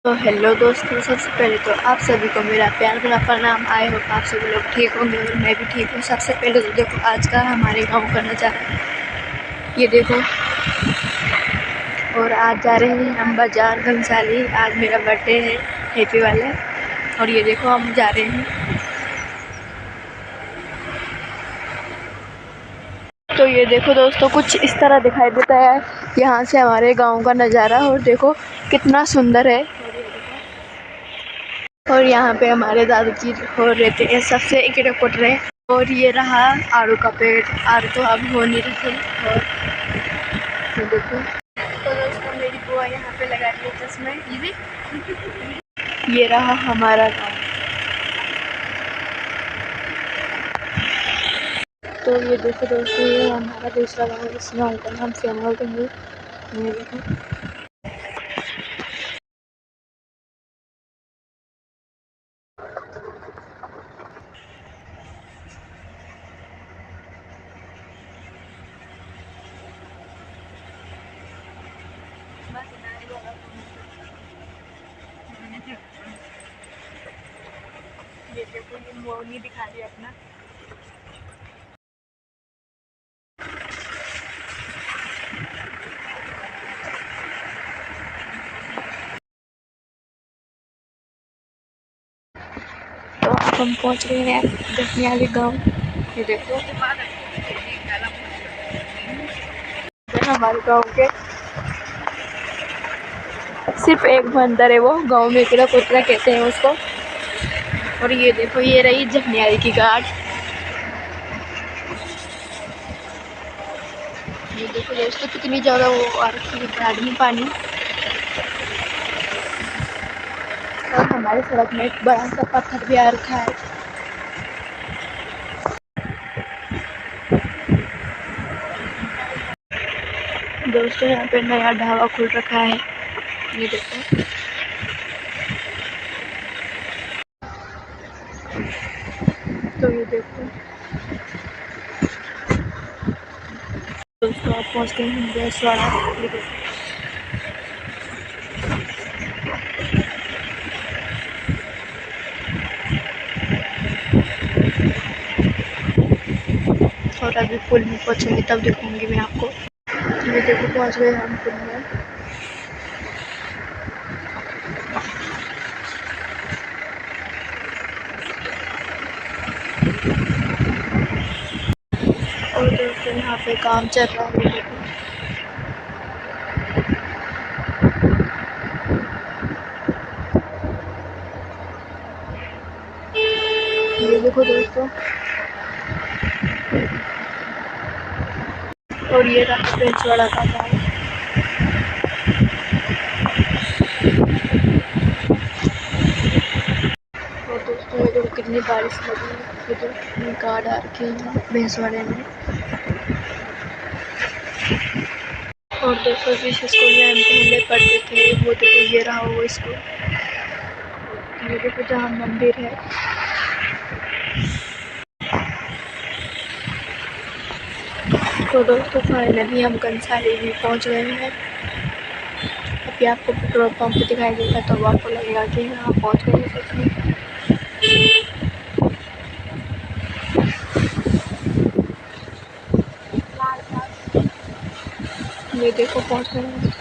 तो हेलो दोस्तों, सबसे पहले तो आप सभी को मेरा प्यार भरा प्रणाम। आए हो आप सभी लोग ठीक होंगे और मैं भी ठीक हूँ। सबसे पहले तो देखो आज का हमारे गांव का नज़ारा, ये देखो। और आज जा रहे हैं हम बाजार घनसाली। आज मेरा बर्थडे है, हैप्पी वाले। और ये देखो हम जा रहे हैं। तो ये देखो दोस्तों, कुछ इस तरह दिखाई देता है यहाँ से हमारे गाँव का नज़ारा। और देखो कितना सुंदर है। और यहाँ पे हमारे दादाजी हो रहते हैं, सबसे इकट्ठे कुट रहे। और ये रहा आड़ू का पेड़। आड़ू तो अब हो नहीं रहे। और ये देखो, तो दोस्तों मेरी बुआ यहाँ पे लगा रही है चश्मे। ये रहा हमारा गाँव। तो ये देखो दोस्तों, ये हमारा दूसरा गाँव। इस गाँव का नाम श्यामल है। ये देखो, ये देखो, ये मोरनी दिखा रही है अपना। तो अब हम पहुँच गए हैं दसनियाली गाँव। ये देखो, हमारे गाँव के सिर्फ एक मंदिर है, वो गाँव में किला कोतरा कहते हैं उसको। और ये देखो, ये रही जखनियाली की घाट। ये देखो दोस्तों, कितनी ज़्यादा वो आ रखी है घाट में पानी। और हमारी सड़क में एक बड़ा सा पत्थर भी आ रखा है। दोस्तों यहाँ पे नया ढाबा खुल रखा है, ये देखो। तो ये देखो दोस्तों, आप पहुँच गए हैं बेसवाड़ा। ये देखो, और अभी पुल में पहुँचेंगे तब दिखाऊंगी मैं आपको। ये देखो, पहुँच गए हम पुल में। और दोस्तों यहाँ पे काम चल रहा है। ये देखो दोस्तों, और ये रहा बेसवाड़ा का गाँव। और दोस्तों ये देखो कितनी बारिश लगी है। ये तो गाड़ आ रखी है बेसवाड़े में। और दोस्तों जिस स्कूल में हम पहले पढ़ते थे, वो देखो ये रहा वो स्कूल। ये देखो जहाँ मंदिर है। तो दोस्तों फाइनली हम घनसाली भी पहुँच गए हैं। अभी आपको पेट्रोल पंप दिखाई देगा तो आपको लगेगा कि यहाँ पहुँच गए हैं सच में। ये देखो पहुँच गए हैं।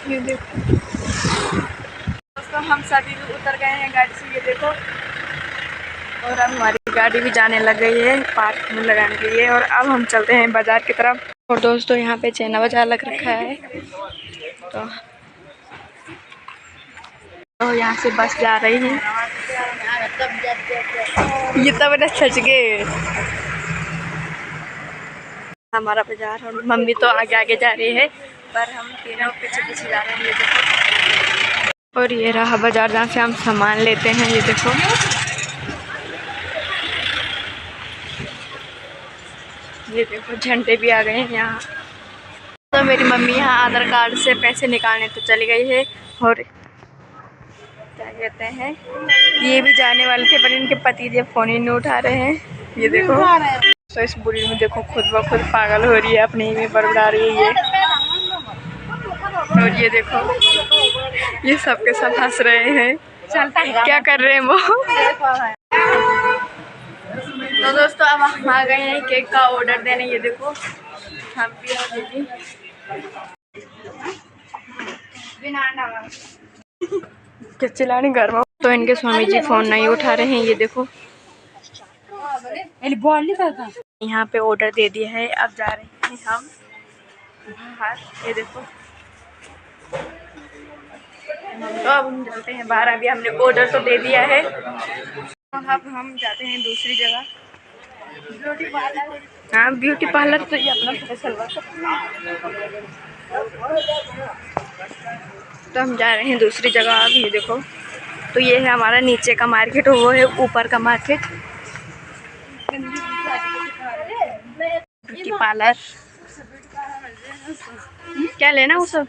ये देखो दोस्तों, हम सभी उतर गए हैं गाड़ी से। ये देखो, और अब हमारी गाड़ी भी जाने लग गई है पार्क में लगाने के लिए। और अब हम चलते हैं बाजार की तरफ। और दोस्तों यहाँ पे चैना बाजार लग रखा है। तो यहाँ से बस जा रही है। ये तब न सच गए हमारा बाजार। और मम्मी तो आगे आगे जा रही है, पर हम तीनों पीछे पीछे जा रहे हैं। ये देखो, और ये रहा बाजार जहाँ से हम सामान लेते हैं। ये देखो, ये देखो झंडे भी आ गए हैं यहाँ। तो मेरी मम्मी यहाँ आधार कार्ड से पैसे निकालने तो चली गई है। और क्या कहते हैं, ये भी जाने वाले थे पर इनके पति जब फ़ोन ही नहीं उठा रहे हैं। ये देखो। तो इस बुरी में देखो खुद ब खुद पागल हो रही है, अपने ही में बड़बड़ा रही है ये। और ये देखो ये सब के सब हंस रहे हैं, क्या कर रहे हैं वो। तो दोस्तों अब हम आ गए हैं केक का ऑर्डर देने। ये देखो हम भी आ दीदी क्या चिल्लाने घर में। तो इनके स्वामी जी फोन नहीं उठा रहे हैं। ये देखो यहाँ पे ऑर्डर दे दिया है, अब जा रहे हैं हम बाहर। ये देखो तो अब हम चलते हैं बाहर। अभी हमने ऑर्डर तो दे दिया है, तो अब हम जाते हैं दूसरी जगह ब्यूटी पार्लर। हाँ ब्यूटी पार्लर तो ये अपना तो हम जा रहे हैं दूसरी जगह। अब ये देखो तो ये है हमारा नीचे का मार्केट और वो है ऊपर का मार्केट। ब्यूटी पार्लर क्या लेना वो सब।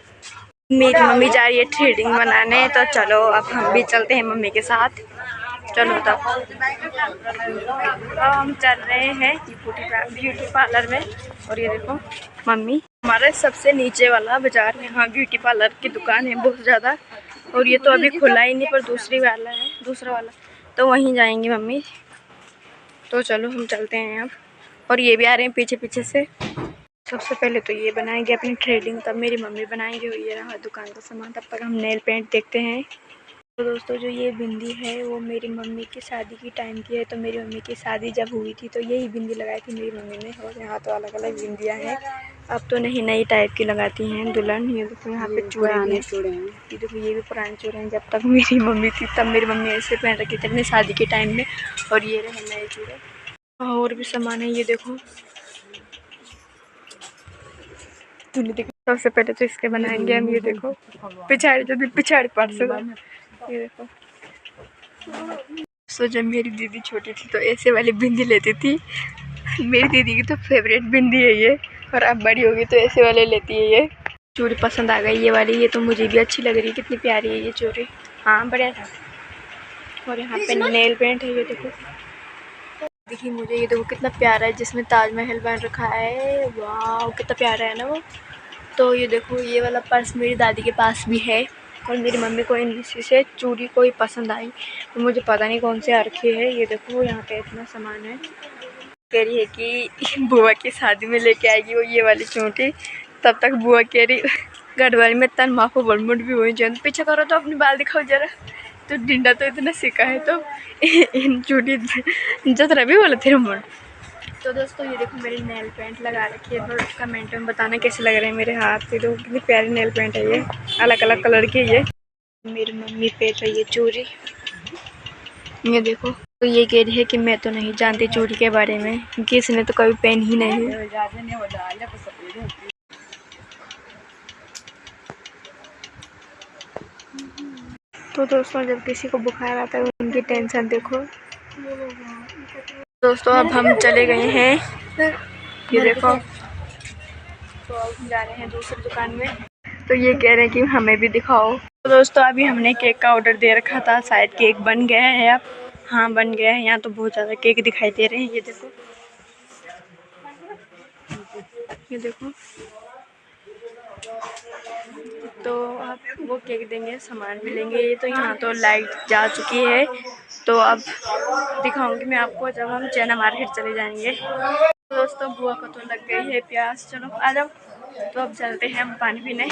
मेरी मम्मी जा रही है थ्रेडिंग बनाने, तो चलो अब हम भी चलते हैं मम्मी के साथ। चलो तब हम चल रहे हैं ब्यूटी पार्लर में। और ये देखो मम्मी हमारे सबसे नीचे वाला बाजार में यहाँ ब्यूटी पार्लर की दुकान है बहुत ज़्यादा, और ये तो अभी खुला ही नहीं, पर दूसरा वाला तो वहीं जाएंगी मम्मी। तो चलो हम चलते हैं अब। और ये भी आ रहे हैं पीछे पीछे से। सबसे पहले तो ये बनाएंगे अपनी थ्रेडिंग, तब मेरी मम्मी बनाएंगे। और ये रहा दुकान का सामान, तब तक हम नेल पेंट देखते हैं। तो दोस्तों जो ये बिंदी है वो मेरी मम्मी की शादी की टाइम की है। तो मेरी मम्मी की शादी जब हुई थी तो यही बिंदी लगाई थी मेरी मम्मी ने। और यहाँ तो अलग अलग बिंदियाँ हैं, अब तो नई टाइप की लगाती हैं दुल्हन। ये देखो यहाँ पे चूड़े हैं, ये देखो ये भी पुराने चूड़े हैं। जब तक मेरी मम्मी थी तब मेरी मम्मी ऐसे पहन रखी थी अपनी शादी के टाइम में। और ये रहे नए चूड़े। और भी सामान है, ये देखो सबसे पहले तो इसके बनाएंगे हम। ये देखो पिछाड़ी पार्ट से ये देखो। तो जब मेरी दीदी छोटी थी तो ऐसे वाली बिंदी लेती थी। मेरी दीदी की तो फेवरेट बिंदी है ये, और अब बड़ी होगी तो ऐसे वाले लेती है ये। चूड़ी पसंद आ गई ये वाली, ये तो मुझे भी अच्छी लग रही है, कितनी प्यारी है ये चूड़ी। हाँ बढ़िया था। और यहाँ पे नेल पेंट है, ये देखो देखिए मुझे ये देखो कितना प्यारा है, जिसमें ताजमहल बन रखा है। वाह कितना प्यारा है ना वो। तो ये देखो ये वाला पर्स मेरी दादी के पास भी है, और मेरी मम्मी को इनमें से चूड़ी कोई पसंद आई, तो मुझे पता नहीं कौन से आ रखी है। ये देखो यहाँ पे इतना सामान है। कह रही है कि बुआ की शादी में लेके आएगी वो ये वाली चूड़ी। तब तक बुआ कह रही गढ़वाली में तन माफो बड़मुट भी हुई जन पीछे करो तो अपनी बाल दिखाओ जरा। तो डिंडा तो इतना सीखा है तो इन चूड़ी जतरा भी बोला थे मुंड। तो दोस्तों ये देखो मेरी नेल पेंट लगा रखी है, तो कमेंट में बताना कैसे लग रहे हैं मेरे हाथ पे। तो कितनी प्यारी नेल पेंट है ये, अलग अलग कलर की है ये। मेरी मम्मी पे तो ये चूड़ी ये देखो। तो ये कह रही है कि मैं तो नहीं जानती चूड़ी के बारे में, क्योंकि इसने तो कभी पहन ही नहीं। तो दोस्तों जब किसी को बुखार आता है उनकी टेंशन देखो। दोस्तों अब हम चले गए हैं, ये देखो तो अब जा रहे हैं दूसरी दुकान में। तो ये कह रहे हैं कि हमें भी दिखाओ। तो दोस्तों अभी हमने केक का ऑर्डर दे रखा था, शायद केक बन गया है अब। हाँ बन गया है, यहाँ तो बहुत ज़्यादा केक दिखाई दे रहे हैं। ये देखो ये देखो। तो अब वो केक देंगे, सामान भी लेंगे। ये तो यहाँ तो लाइट जा चुकी है, तो अब दिखाऊंगी मैं आपको जब हम चैना मार्केट चले जाएंगे। तो दोस्तों बुआ को तो लग गई है प्यास, चलो आ जाओ। तो अब चलते हैं हम पानी पीने।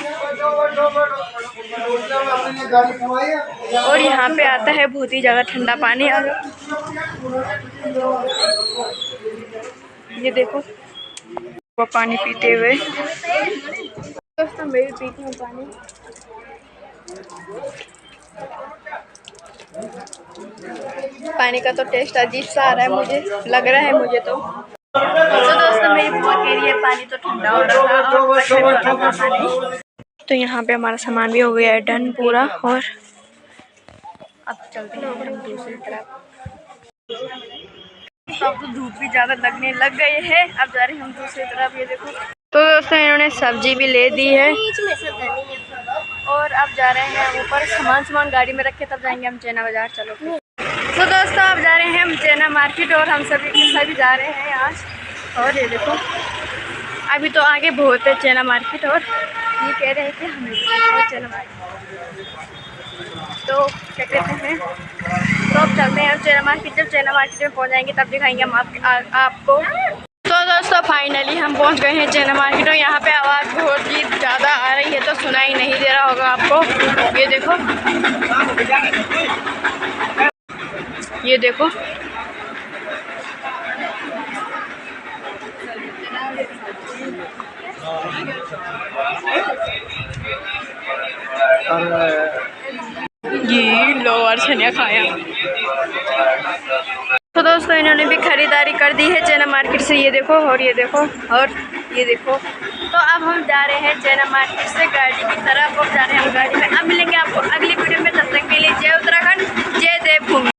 और यहाँ पे आता है बहुत ही ज़्यादा ठंडा पानी। और ये देखो वो पानी पीते हुए। दोस्तों मैं भी पीती हूँ पानी। पानी का तो टेस्ट अजीब सा आ रहा है मुझे, लग रहा है मुझे तो दोस्तों मेरी बुआ कह रही है पानी तो ठंडा हो रहा है। तो यहाँ पे हमारा सामान भी हो गया है डन पूरा, और अब चलते हैं हम दूसरी तरफ। अब तो धूप भी ज़्यादा लगने लग गई है, अब जा रहे हैं हम दूसरी तरफ। ये देखो तो दोस्तों इन्होंने सब्जी भी ले दी है, और अब जा रहे हैं ऊपर सामान गाड़ी में रखे, तब जाएंगे हम चैना बाजार। चलो तो दोस्तों अब जा रहे हैं हम चैना मार्केट, और हम सभी जा रहे हैं यहाँ और ये देखो अभी तो आगे बहुत है चेना मार्केट, और ये कह रहे हैं कि हमें बहुत चेना मार्केट, तो क्या कहते हैं, तो अब चलते हैं चेना मार्केट। जब चेना मार्केट में पहुंच जाएंगे तब दिखाएंगे हम आपको। तो दोस्तों फाइनली हम पहुंच गए हैं चेना मार्केट, और यहाँ पे आवाज़ बहुत ही ज़्यादा आ रही है तो सुनाई नहीं दे रहा होगा आपको। ये देखो, ये देखो ये लोअर छनिया खाया। तो दोस्तों इन्होंने भी खरीदारी कर दी है चेना मार्केट से, ये देखो और ये देखो और ये देखो। तो अब हम जा रहे हैं चेना मार्केट से गाड़ी की तरफ, और जा रहे हैं हम गाड़ी में। अब मिलेंगे आपको अगली वीडियो में, तब तक के लिए जय उत्तराखंड, जय देवभूमि।